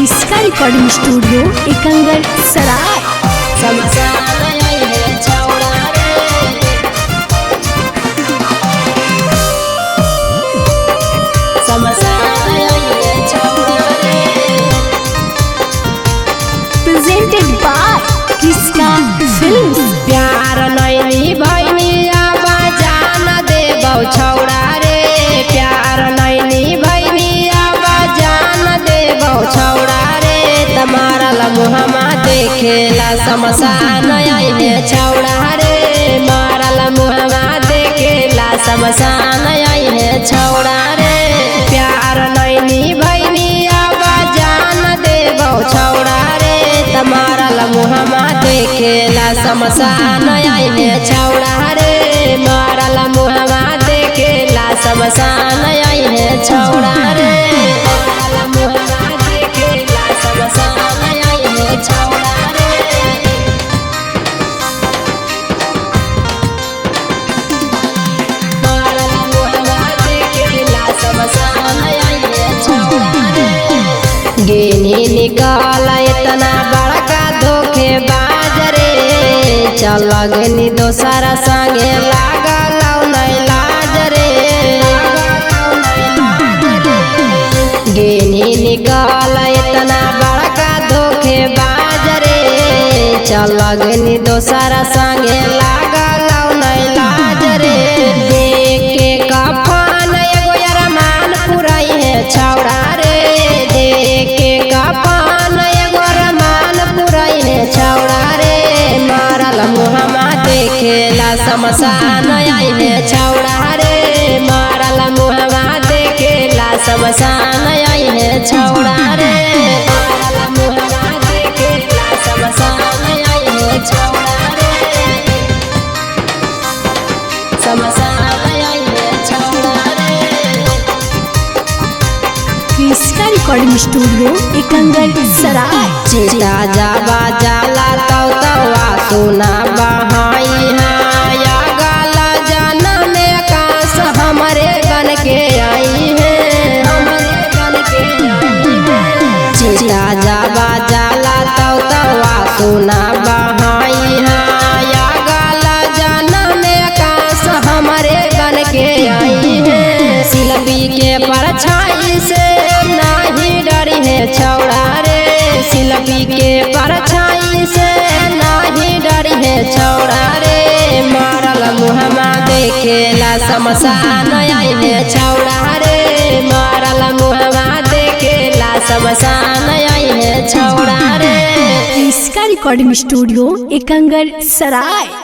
इसका recording studio Ekangar सराय। Presented by किसका फिल्म। प्यार नैनी भैनिया बजान देबौ छौड़ा रे, प्यार नैनी भैनिया बजान देबौ छौड़ा रे, तमारा लम्हा देखेला शमशान आइले छौड़ा रे, मारा लम्हा देखेला शमशान आइले छौड़ा रे। प्यार नैनी भैनिया बजान देबौ छौड़ा रे, तमारा लम्हा देखेला शमशान आइले छौड़ा रे, मारा लम्हा देखेला शमशान आइले छौड़ा रे, मारा लम्हा देखेला शमशान आइले छौड़ा रे। मारा लम्हा देखेला शमशान आइले छौड़ा रे। गिनी निकाल इतना बड़का धोखेबाज रे, चल गनी दोसरा संगे लागल नहीं लाज रे। गिनी निकाल इतना बड़का धोखेबाज रे, चल गनी दोसरा संगे लागल नहीं लाज रे। देख के कफन एगो अरमान पुरई है छौड़ा रे, देख के कफन एगो अरमान पुरई है छौड़ा रे, मारा लम्हा देखेला शमशान आइले छौड़ा रे, मारा लम्हा देखेला शमशान आइले छौड़ा रे, मारा लम्हा देखेला शमशान आइले छौड़ा रे, शमशान आइले छौड़ा रे। इसका रिकॉर्डिंग स्टूडियो एकंगर सराय। चिता जाबा जाला तौ तवा सुना बहाई हाया गाला जाना में काश हमारे बन के आई है, हमारे बन के आई है। चिता जाबा जाला तौ तवा सुना बहाई हाया गाला जाना में काश हमारे बन के आई है। शिल्पी के परछाई से नहीं डरी है छौड़ा रे, शिल्पी के परछाई से नहीं डरी है छौड़ा रे, मारा लम्हा देखेला शमशान आइले छौड़ा रे, मारा लम्हा देखेला शमशान आइले छौड़ा रे। इसका रिकॉर्डिंग स्टूडियो एकंगर सराय।